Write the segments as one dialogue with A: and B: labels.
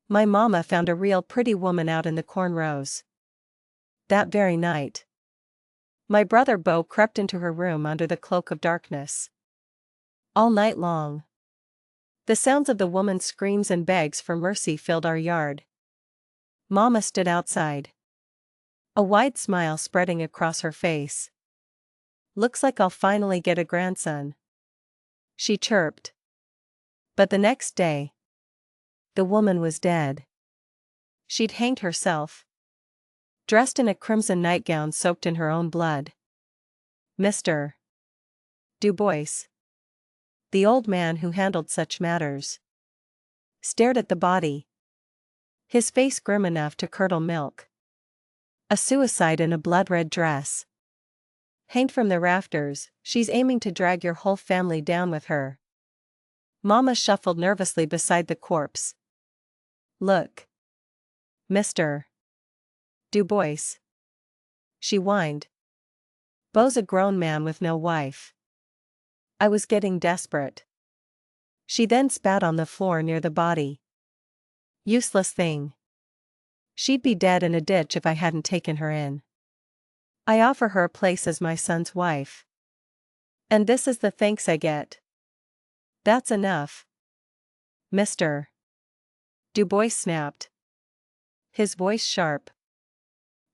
A: My mama found a real pretty woman out in the corn rows. That very night, my brother Bo crept into her room under the cloak of darkness. All night long, the sounds of the woman's screams and begs for mercy filled our yard. Mama stood outside, a wide smile spreading across her face. "Looks like I'll finally get a grandson," she chirped. But the next day, the woman was dead. She'd hanged herself, dressed in a crimson nightgown soaked in her own blood. Mr. Du Bois, the old man who handled such matters, stared at the body, his face grim enough to curdle milk. A suicide in a blood-red dress. Hanged from the rafters, she's aiming to drag your whole family down with her. Mama shuffled nervously beside the corpse. "Look, Mr. Du Bois," she whined. "Beau's a grown man with no wife." I was getting desperate. She then spat on the floor near the body. "Useless thing. She'd be dead in a ditch if I hadn't taken her in. I offer her a place as my son's wife. And this is the thanks I get." "That's enough, Mr. Du Bois snapped, his voice sharp.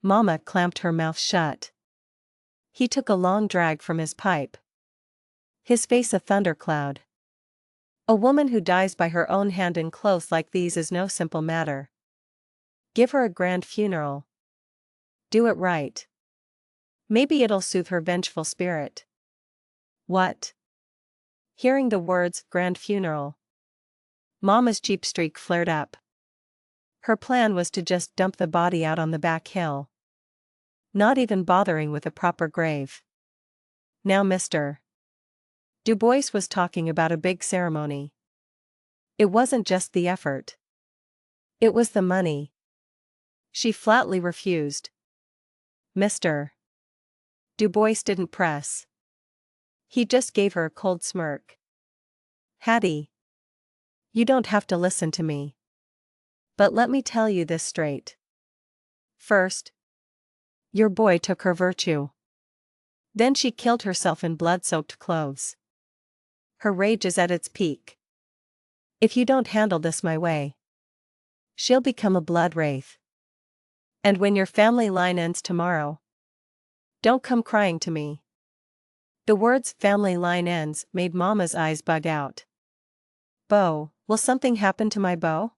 A: Mama clamped her mouth shut. He took a long drag from his pipe, his face a thundercloud. "A woman who dies by her own hand in clothes like these is no simple matter. Give her a grand funeral. Do it right. Maybe it'll soothe her vengeful spirit." "What?" Hearing the words, grand funeral, Mama's cheap streak flared up. Her plan was to just dump the body out on the back hill, not even bothering with a proper grave. Now Mr. Du Bois was talking about a big ceremony. It wasn't just the effort. It was the money. She flatly refused. Mr. Du Bois didn't press. He just gave her a cold smirk. "Hattie, you don't have to listen to me. But let me tell you this straight. First, your boy took her virtue. Then she killed herself in blood-soaked clothes. Her rage is at its peak. If you don't handle this my way, she'll become a blood wraith. And when your family line ends tomorrow, don't come crying to me." The words "family line ends" made Mama's eyes bug out. "Beau, will something happen to my Beau?"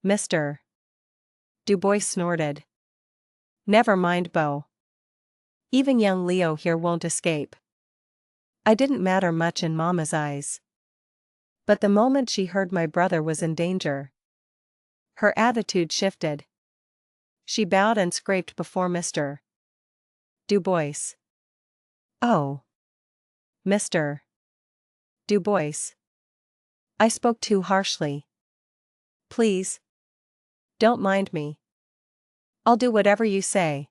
A: Mr. Du Bois snorted. "Never mind Beau. Even young Leo here won't escape." I didn't matter much in Mama's eyes. But the moment she heard my brother was in danger, her attitude shifted. She bowed and scraped before Mr. Du Bois. "Oh, Mr. Du Bois. I spoke too harshly. Please, don't mind me. I'll do whatever you say.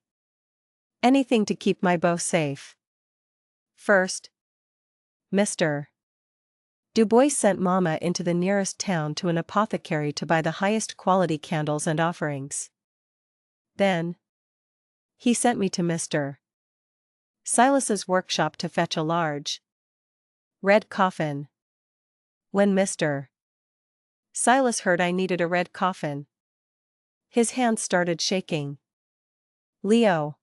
A: Anything to keep my Beau safe. First, Mr. Du Bois sent Mama into the nearest town to an apothecary to buy the highest quality candles and offerings. Then, he sent me to Mr. Silas's workshop to fetch a large red coffin. When Mr. Silas heard I needed a red coffin, his hands started shaking. "Leo,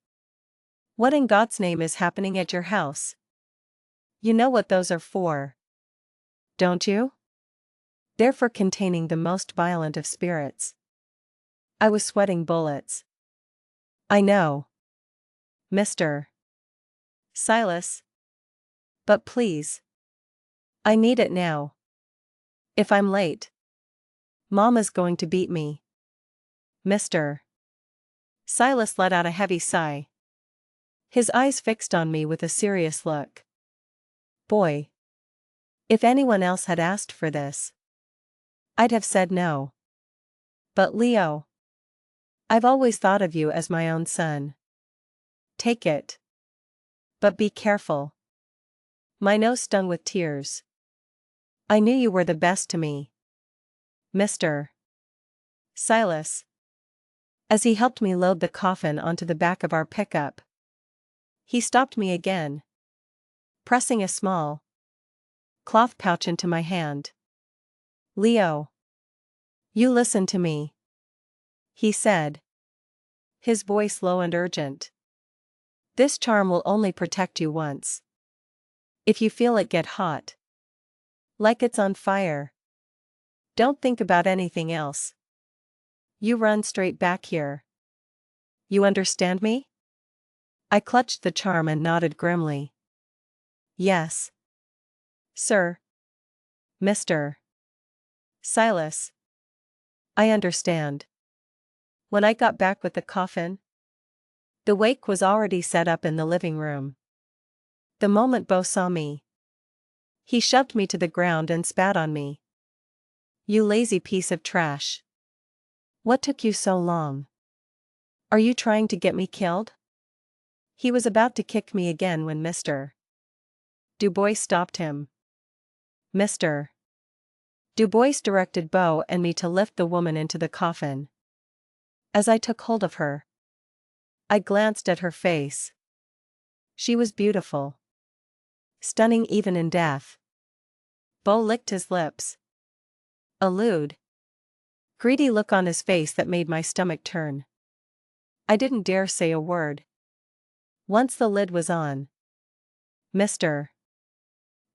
A: what in God's name is happening at your house? You know what those are for, don't you?" "They're for containing the most violent of spirits." I was sweating bullets. "I know, Mr. Silas. But please, I need it now. If I'm late, Mama's going to beat me." Mr. Silas let out a heavy sigh, his eyes fixed on me with a serious look. "Boy, if anyone else had asked for this, I'd have said no. But Leo, I've always thought of you as my own son. Take it. But be careful." My nose stung with tears. "I knew you were the best to me, Mr. Silas. As he helped me load the coffin onto the back of our pickup, he stopped me again, pressing a small cloth pouch into my hand. Leo. You listen to me, he said, his voice low and urgent. This charm will only protect you once. If you feel it get hot, like it's on fire, don't think about anything else. You run straight back here. You understand me? I clutched the charm and nodded grimly. Yes. Sir. Mr. Silas. I understand. When I got back with the coffin, the wake was already set up in the living room. The moment Beau saw me, he shoved me to the ground and spat on me. You lazy piece of trash. What took you so long? Are you trying to get me killed? He was about to kick me again when Mr. Dubois stopped him. Mr. Dubois directed Beau and me to lift the woman into the coffin. As I took hold of her, I glanced at her face. She was beautiful. Stunning even in death. Beau licked his lips. A lewd, greedy look on his face that made my stomach turn. I didn't dare say a word. Once the lid was on, Mr.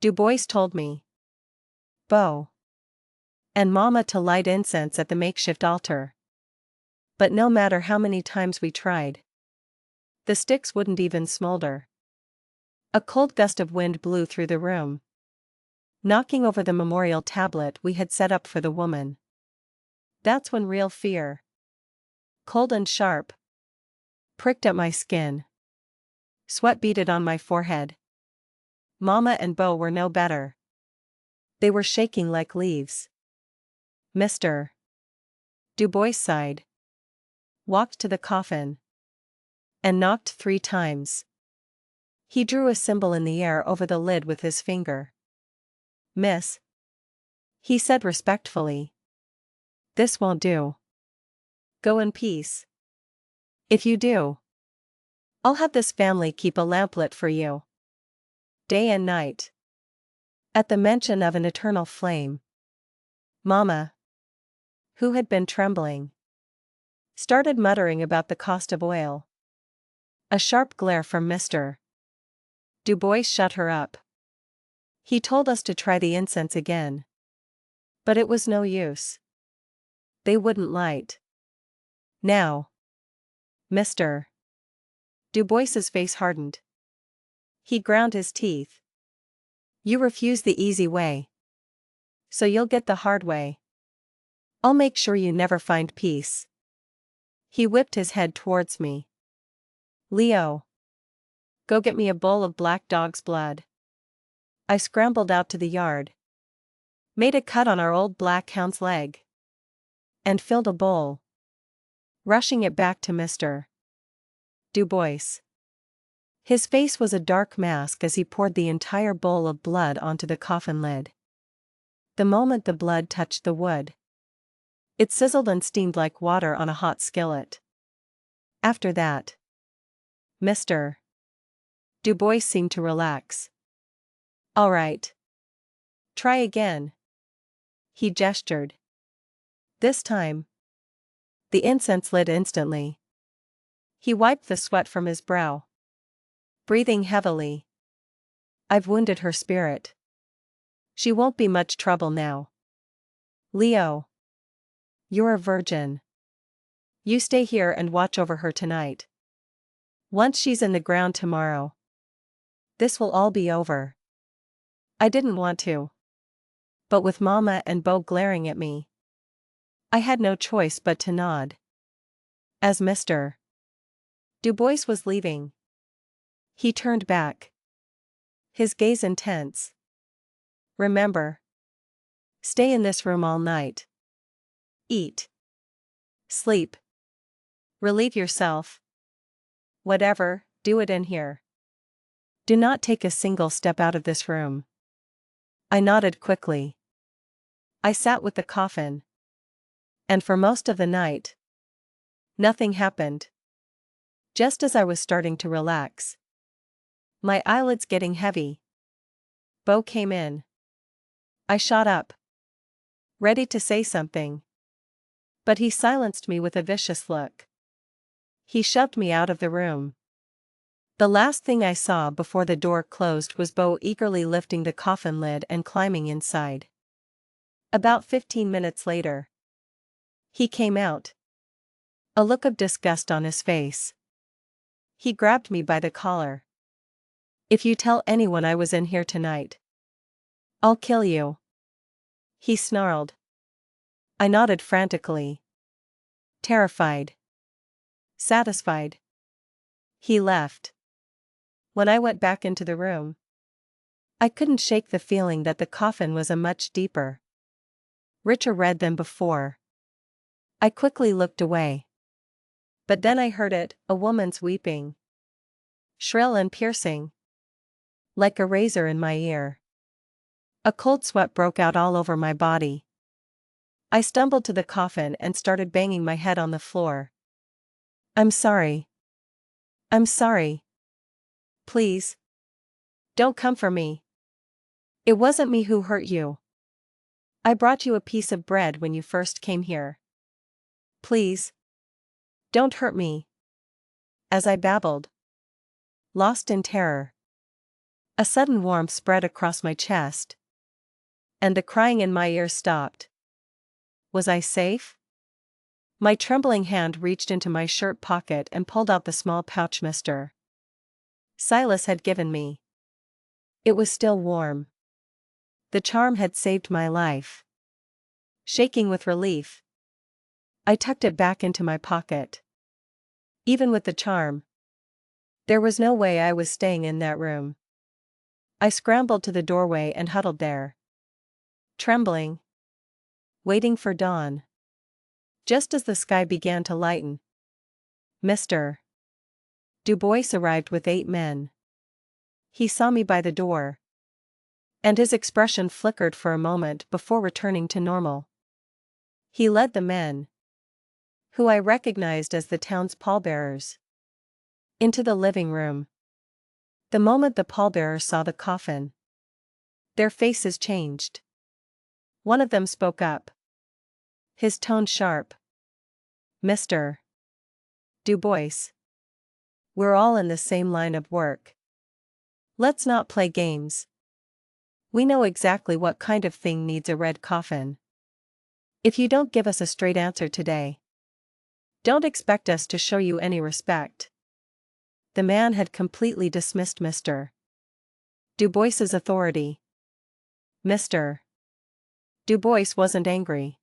A: Dubois told me, Beau and Mama to light incense at the makeshift altar. But no matter how many times we tried, the sticks wouldn't even smolder. A cold gust of wind blew through the room, knocking over the memorial tablet we had set up for the woman. That's when real fear, cold and sharp, pricked at my skin. Sweat beaded on my forehead. Mama and Beau were no better. They were shaking like leaves. Mr. Dubois sighed, walked to the coffin, and knocked 3 times. He drew a symbol in the air over the lid with his finger. Miss, he said respectfully, this won't do. Go in peace. If you do, I'll have this family keep a lamp lit for you, day and night. At the mention of an eternal flame, Mama, who had been trembling, started muttering about the cost of oil. A sharp glare from Mr. Dubois shut her up. He told us to try the incense again. But it was no use. They wouldn't light. Now. Mr. Dubois's face hardened. He ground his teeth. You refuse the easy way, so you'll get the hard way. I'll make sure you never find peace. He whipped his head towards me. Leo. Go get me a bowl of black dog's blood. I scrambled out to the yard, made a cut on our old black hound's leg, and filled a bowl, rushing it back to Mr. Dubois. His face was a dark mask as he poured the entire bowl of blood onto the coffin lid. The moment the blood touched the wood, it sizzled and steamed like water on a hot skillet. After that, Mr. Dubois seemed to relax. All right. Try again. He gestured. This time, the incense lit instantly. He wiped the sweat from his brow, breathing heavily. I've wounded her spirit. She won't be much trouble now. Leo. You're a virgin. You stay here and watch over her tonight. Once she's in the ground tomorrow, this will all be over. I didn't want to. But with Mama and Beau glaring at me, I had no choice but to nod. As Mr. Dubois was leaving, he turned back, his gaze intense. Remember, stay in this room all night. Eat. Sleep. Relieve yourself. Whatever, do it in here. Do not take a single step out of this room. I nodded quickly. I sat with the coffin, And for most of the night, nothing happened. Just as I was starting to relax, my eyelids getting heavy, Bo came in. I shot up, ready to say something. But he silenced me with a vicious look. He shoved me out of the room. The last thing I saw before the door closed was Bo eagerly lifting the coffin lid and climbing inside. About 15 minutes later, he came out, a look of disgust on his face. He grabbed me by the collar. "If you tell anyone I was in here tonight, I'll kill you," he snarled. I nodded frantically. Terrified. Satisfied. He left. When I went back into the room, I couldn't shake the feeling that the coffin was a much deeper, richer red than before. I quickly looked away. But then I heard it, a woman's weeping. Shrill and piercing. Like a razor in my ear. A cold sweat broke out all over my body. I stumbled to the coffin and started banging my head on the floor. "I'm sorry. I'm sorry. Please. Don't come for me. It wasn't me who hurt you. I brought you a piece of bread when you first came here. Please. Don't hurt me." As I babbled, lost in terror, a sudden warmth spread across my chest, and the crying in my ears stopped. Was I safe? My trembling hand reached into my shirt pocket and pulled out the small pouch Mr. Silas had given me. It was still warm. The charm had saved my life. Shaking with relief, I tucked it back into my pocket. Even with the charm, there was no way I was staying in that room. I scrambled to the doorway and huddled there, trembling, waiting for dawn. Just as the sky began to lighten, Mr. Du Bois arrived with 8 men. He saw me by the door, and his expression flickered for a moment before returning to normal. He led the men, who I recognized as the town's pallbearers, into the living room. The moment the pallbearers saw the coffin, their faces changed. One of them spoke up, his tone sharp. "Mr. Du Bois, we're all in the same line of work. Let's not play games. We know exactly what kind of thing needs a red coffin. If you don't give us a straight answer today, don't expect us to show you any respect." The man had completely dismissed Mr. Du Bois's authority. Mr. Du Bois wasn't angry.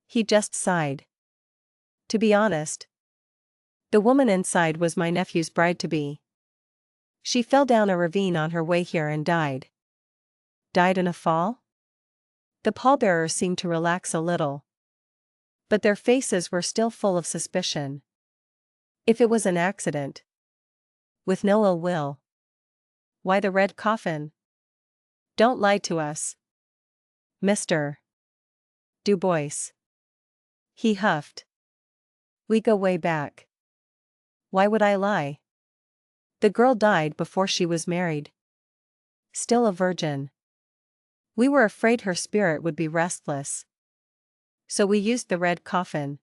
A: He just sighed. To be honest, the woman inside was my nephew's bride-to-be. She fell down a ravine on her way here and died. Died in a fall? The pallbearers seemed to relax a little, but their faces were still full of suspicion. If it was an accident, with no ill will, why the red coffin? Don't lie to us, Mr. Du Bois. He huffed. We go way back. Why would I lie? The girl died before she was married. Still a virgin. We were afraid her spirit would be restless, so we used the red coffin.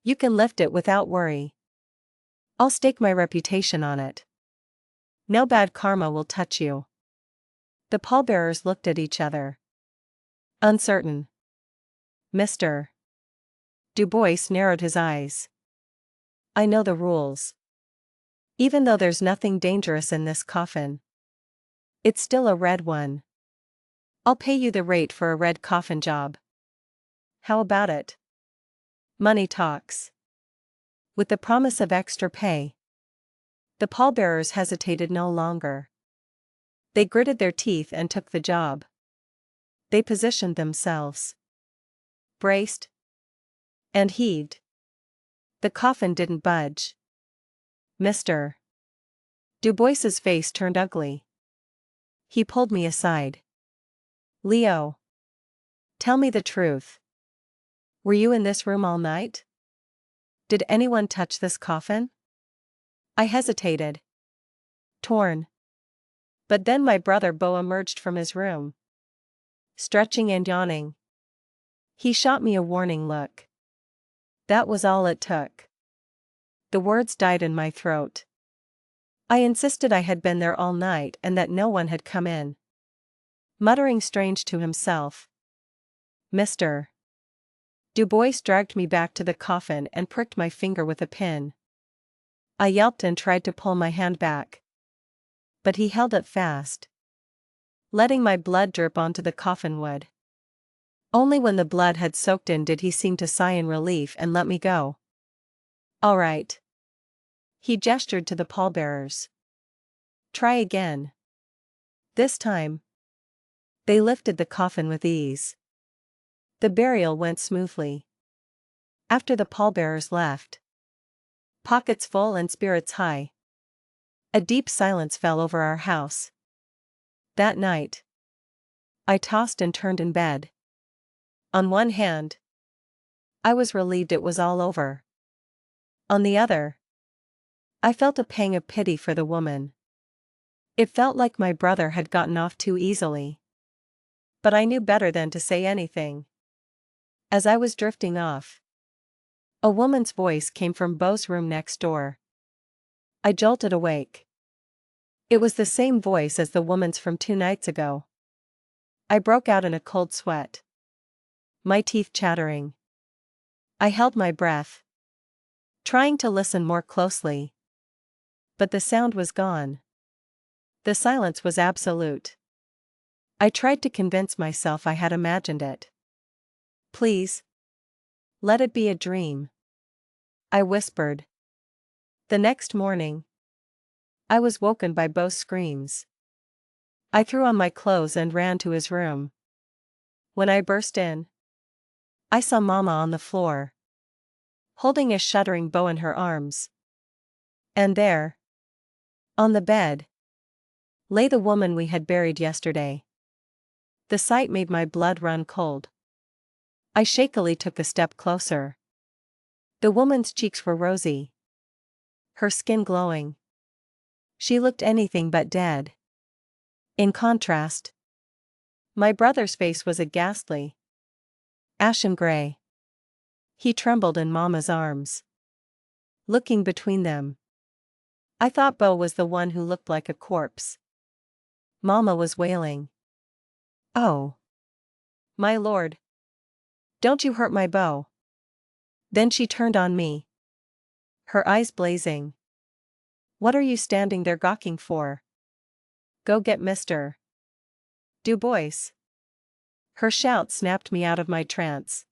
A: You can lift it without worry. I'll stake my reputation on it. No bad karma will touch you. The pallbearers looked at each other, uncertain. Mr. Du Bois narrowed his eyes. I know the rules. Even though there's nothing dangerous in this coffin, it's still a red one. I'll pay you the rate for a red coffin job. How about it? Money talks. With the promise of extra pay, the pallbearers hesitated no longer. They gritted their teeth and took the job. They positioned themselves, braced, and heaved. The coffin didn't budge. Mr. Du Bois's face turned ugly. He pulled me aside. Leo, tell me the truth. Were you in this room all night? Did anyone touch this coffin? I hesitated. Torn. But then my brother Beau emerged from his room. Stretching and yawning. He shot me a warning look. That was all it took. The words died in my throat. I insisted I had been there all night and that no one had come in. Muttering strange to himself. Mr. Du Bois dragged me back to the coffin and pricked my finger with a pin. I yelped and tried to pull my hand back. But he held it fast, letting my blood drip onto the coffin wood. Only when the blood had soaked in did he seem to sigh in relief and let me go. All right. He gestured to the pallbearers. Try again. This time. They lifted the coffin with ease. The burial went smoothly. After the pallbearers left, pockets full and spirits high, a deep silence fell over our house. That night, I tossed and turned in bed. On one hand, I was relieved it was all over. On the other, I felt a pang of pity for the woman. It felt like my brother had gotten off too easily. But I knew better than to say anything. As I was drifting off, a woman's voice came from Beau's room next door. I jolted awake. It was the same voice as the woman's from 2 nights ago. I broke out in a cold sweat, my teeth chattering. I held my breath, trying to listen more closely. But the sound was gone. The silence was absolute. I tried to convince myself I had imagined it. Please, let it be a dream, I whispered. The next morning, I was woken by Beau's screams. I threw on my clothes and ran to his room. When I burst in, I saw Mama on the floor, holding a shuddering Beau in her arms. And there, on the bed, lay the woman we had buried yesterday. The sight made my blood run cold. I shakily took a step closer. The woman's cheeks were rosy, her skin glowing. She looked anything but dead. In contrast, my brother's face was a ghastly, ashen gray. He trembled in Mama's arms. Looking between them, I thought Beau was the one who looked like a corpse. Mama was wailing. Oh, my lord. Don't you hurt my Beau. Then she turned on me, her eyes blazing. What are you standing there gawking for? Go get Mr. Du Bois. Her shout snapped me out of my trance.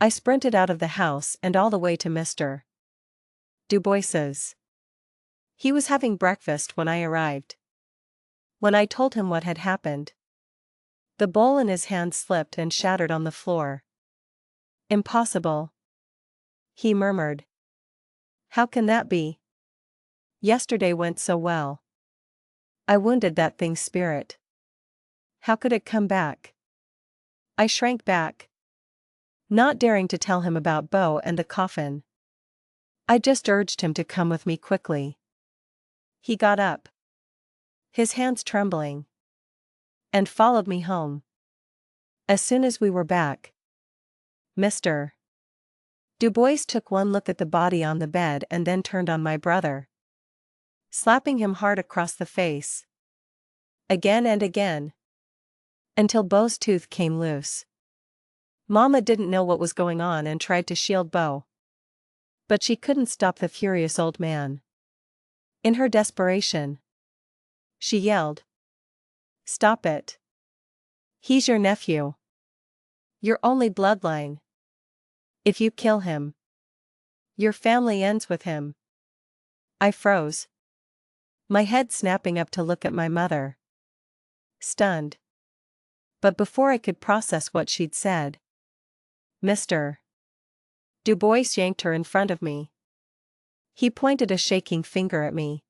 A: I sprinted out of the house and all the way to Mr. Du Bois's. He was having breakfast when I arrived. When I told him what had happened, the bowl in his hand slipped and shattered on the floor. Impossible, he murmured. How can that be? Yesterday went so well. I wounded that thing's spirit. How could it come back? I shrank back, not daring to tell him about Beau and the coffin. I just urged him to come with me quickly. He got up, his hands trembling, and followed me home. As soon as we were back, Mr. Du Bois took one look at the body on the bed and then turned on my brother, slapping him hard across the face. Again and again, until Beau's tooth came loose. Mama didn't know what was going on and tried to shield Beau, but she couldn't stop the furious old man. In her desperation, she yelled, "Stop it. He's your nephew. Your only bloodline. If you kill him, your family ends with him." I froze, my head snapping up to look at my mother, stunned. But before I could process what she'd said, Mr. Du Bois yanked her in front of me. He pointed a shaking finger at me.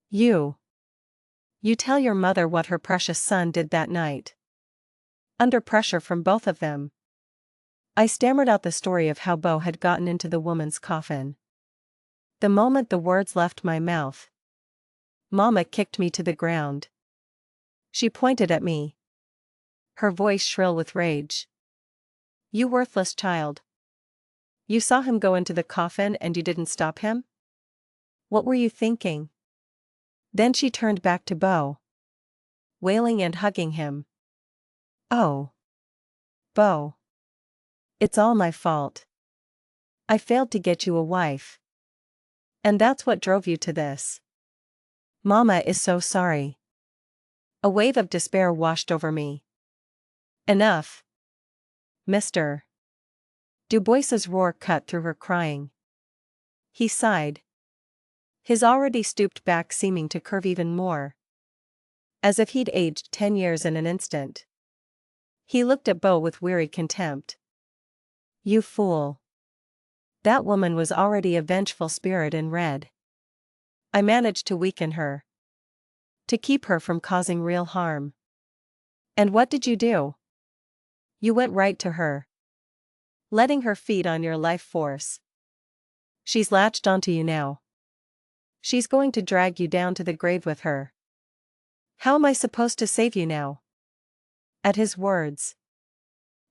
A: You tell your mother what her precious son did that night." Under pressure from both of them, I stammered out the story of how Bo had gotten into the woman's coffin. The moment the words left my mouth, Mama kicked me to the ground. She pointed at me, her voice shrill with rage. "You worthless child. You saw him go into the coffin and you didn't stop him? What were you thinking?" Then she turned back to Bo, wailing and hugging him. "Oh, Bo. It's all my fault. I failed to get you a wife. And that's what drove you to this. Mama is so sorry." A wave of despair washed over me. "Enough, Mr. Du Bois's roar cut through her crying. He sighed, his already stooped back seeming to curve even more, as if he'd aged 10 years in an instant. He looked at Bo with weary contempt. "You fool." That woman was already a vengeful spirit in red. I managed to weaken her, to keep her from causing real harm. "And what did you do? You went right to her, letting her feed on your life force. She's latched onto you now. She's going to drag you down to the grave with her. How am I supposed to save you now?" At his words,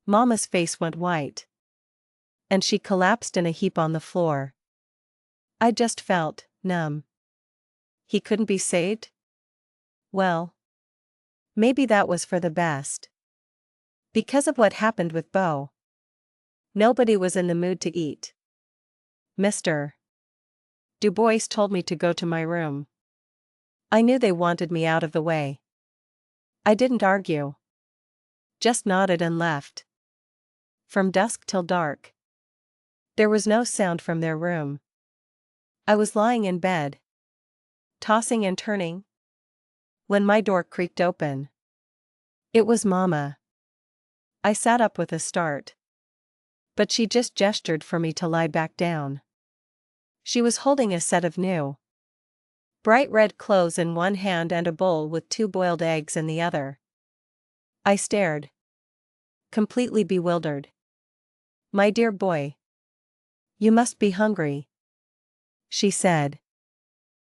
A: Mama's face went white, and she collapsed in a heap on the floor. I just felt numb. He couldn't be saved? Well, maybe that was for the best. Because of what happened with Bo, nobody was in the mood to eat. Mr. Du Bois told me to go to my room. I knew they wanted me out of the way. I didn't argue, just nodded and left. From dusk till dark, there was no sound from their room. I was lying in bed, tossing and turning, when my door creaked open. It was Mama. I sat up with a start, but she just gestured for me to lie back down. She was holding a set of new, bright red clothes in one hand and a bowl with 2 boiled eggs in the other. I stared, completely bewildered. "My dear boy, you must be hungry," she said.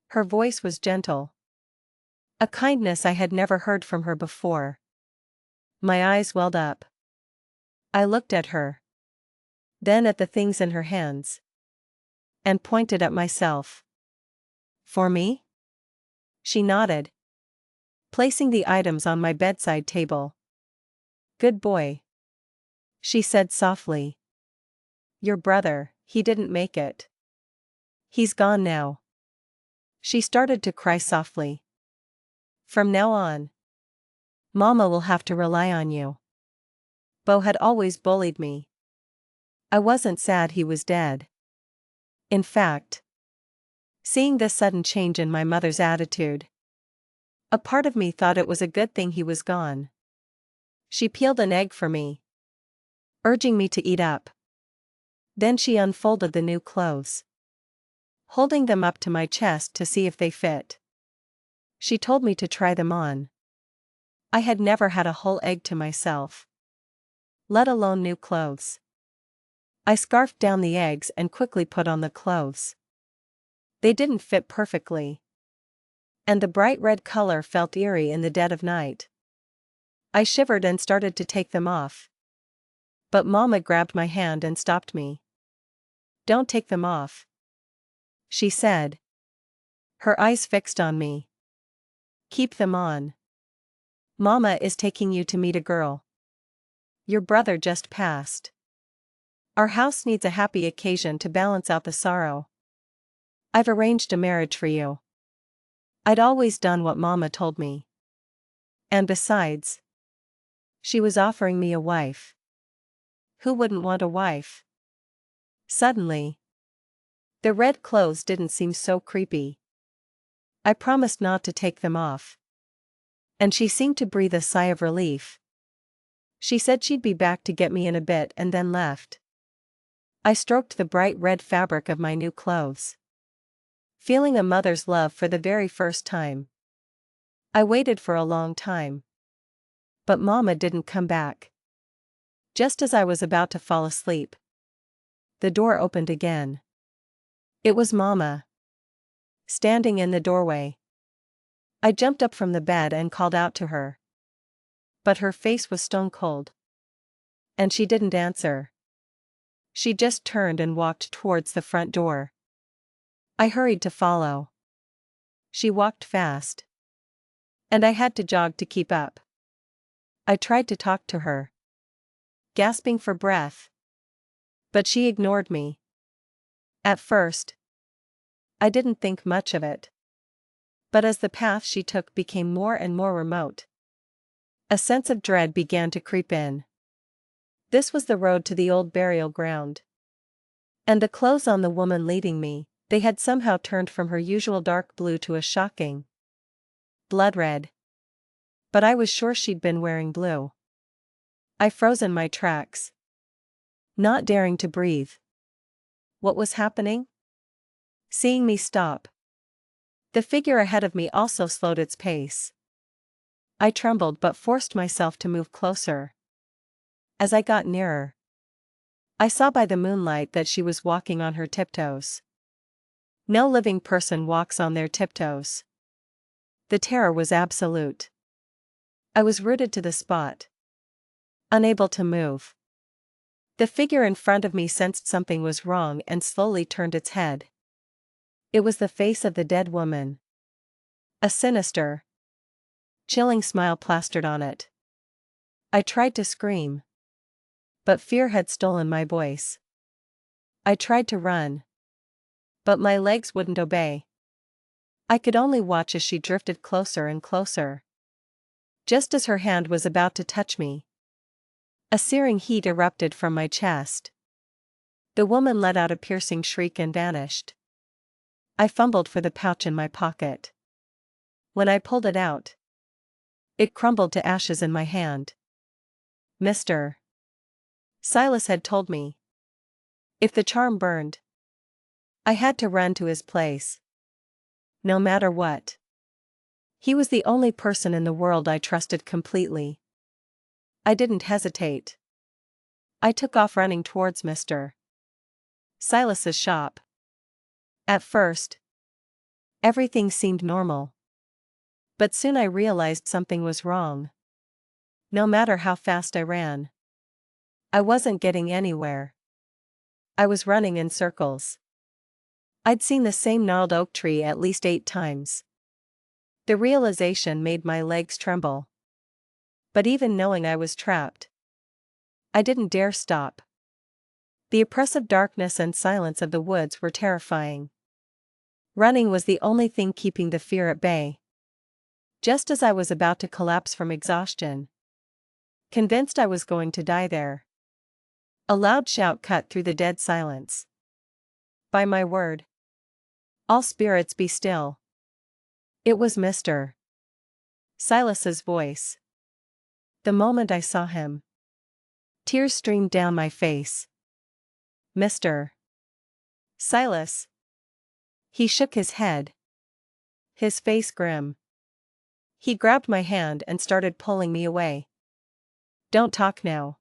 A: Her voice was gentle, a kindness I had never heard from her before. My eyes welled up. I looked at her, then at the things in her hands, and pointed at myself. "For me?" She nodded, placing the items on my bedside table. "Good boy," she said softly. "Your brother, he didn't make it. He's gone now." She started to cry softly. "From now on, Mama will have to rely on you. Bo had always bullied me. I wasn't sad he was dead. In fact, seeing this sudden change in my mother's attitude, a part of me thought it was a good thing he was gone." She peeled an egg for me, urging me to eat up. Then she unfolded the new clothes, holding them up to my chest to see if they fit. She told me to try them on. I had never had a whole egg to myself, let alone new clothes. I scarfed down the eggs and quickly put on the clothes. They didn't fit perfectly, and the bright red color felt eerie in the dead of night. I shivered and started to take them off, but Mama grabbed my hand and stopped me. "Don't take them off," she said, her eyes fixed on me. "Keep them on. Mama is taking you to meet a girl. Your brother just passed. Our house needs a happy occasion to balance out the sorrow. I've arranged a marriage for you." I'd always done what Mama told me. And besides, she was offering me a wife. Who wouldn't want a wife? Suddenly, the red clothes didn't seem so creepy. I promised not to take them off, and she seemed to breathe a sigh of relief. She said she'd be back to get me in a bit and then left. I stroked the bright red fabric of my new clothes, feeling a mother's love for the very first time. I waited for a long time, but Mama didn't come back. Just as I was about to fall asleep, the door opened again. It was Mama, standing in the doorway. I jumped up from the bed and called out to her. But her face was stone cold. And she didn't answer. She just turned and walked towards the front door. I hurried to follow. She walked fast. And I had to jog to keep up. I tried to talk to her, gasping for breath. But she ignored me. At first, I didn't think much of it. But as the path she took became more and more remote, a sense of dread began to creep in. This was the road to the old burial ground. And the clothes on the woman leading me, they had somehow turned from her usual dark blue to a shocking blood red. But I was sure she'd been wearing blue. I froze in my tracks, not daring to breathe. What was happening? Seeing me stop, the figure ahead of me also slowed its pace. I trembled but forced myself to move closer. As I got nearer, I saw by the moonlight that she was walking on her tiptoes. No living person walks on their tiptoes. The terror was absolute. I was rooted to the spot, unable to move. The figure in front of me sensed something was wrong and slowly turned its head. It was the face of the dead woman. A sinister, chilling smile plastered on it. I tried to scream, but fear had stolen my voice. I tried to run, but my legs wouldn't obey. I could only watch as she drifted closer and closer. Just as her hand was about to touch me, a searing heat erupted from my chest. The woman let out a piercing shriek and vanished. I fumbled for the pouch in my pocket. When I pulled it out, it crumbled to ashes in my hand. Mr. Silas had told me, if the charm burned, I had to run to his place. No matter what. He was the only person in the world I trusted completely. I didn't hesitate. I took off running towards Mr. Silas's shop. At first, everything seemed normal. But soon I realized something was wrong. No matter how fast I ran, I wasn't getting anywhere. I was running in circles. I'd seen the same gnarled oak tree at least 8 times. The realization made my legs tremble. But even knowing I was trapped, I didn't dare stop. The oppressive darkness and silence of the woods were terrifying. Running was the only thing keeping the fear at bay. Just as I was about to collapse from exhaustion, convinced I was going to die there, a loud shout cut through the dead silence. By my word, all spirits be still. It was Mr. Silas's voice. The moment I saw him, tears streamed down my face. Mr. Silas. He shook his head, his face grim. He grabbed my hand and started pulling me away. Don't talk now.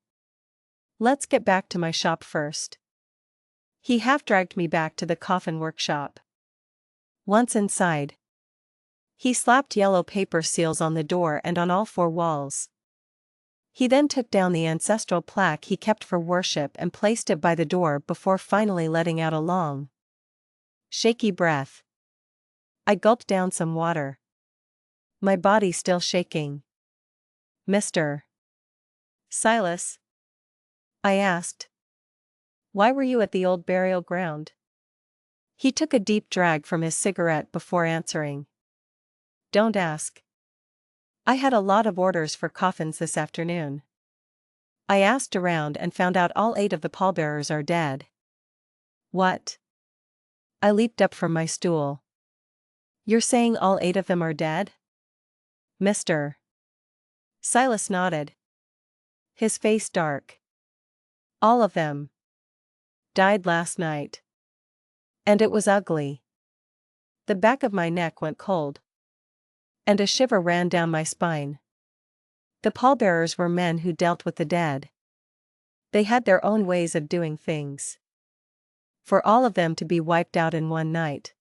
A: Let's get back to my shop first. He half dragged me back to the coffin workshop. Once inside, he slapped yellow paper seals on the door and on all 4 walls. He then took down the ancestral plaque he kept for worship and placed it by the door before finally letting out a long, shaky breath. I gulped down some water, my body still shaking. Mr. Silas? I asked. Why were you at the old burial ground? He took a deep drag from his cigarette before answering. Don't ask. I had a lot of orders for coffins this afternoon. I asked around and found out all 8 of the pallbearers are dead. What? I leaped up from my stool. You're saying all 8 of them are dead? Mr. Silas nodded, his face dark. All of them died last night. And it was ugly. The back of my neck went cold, and a shiver ran down my spine. The pallbearers were men who dealt with the dead. They had their own ways of doing things. For all of them to be wiped out in one night.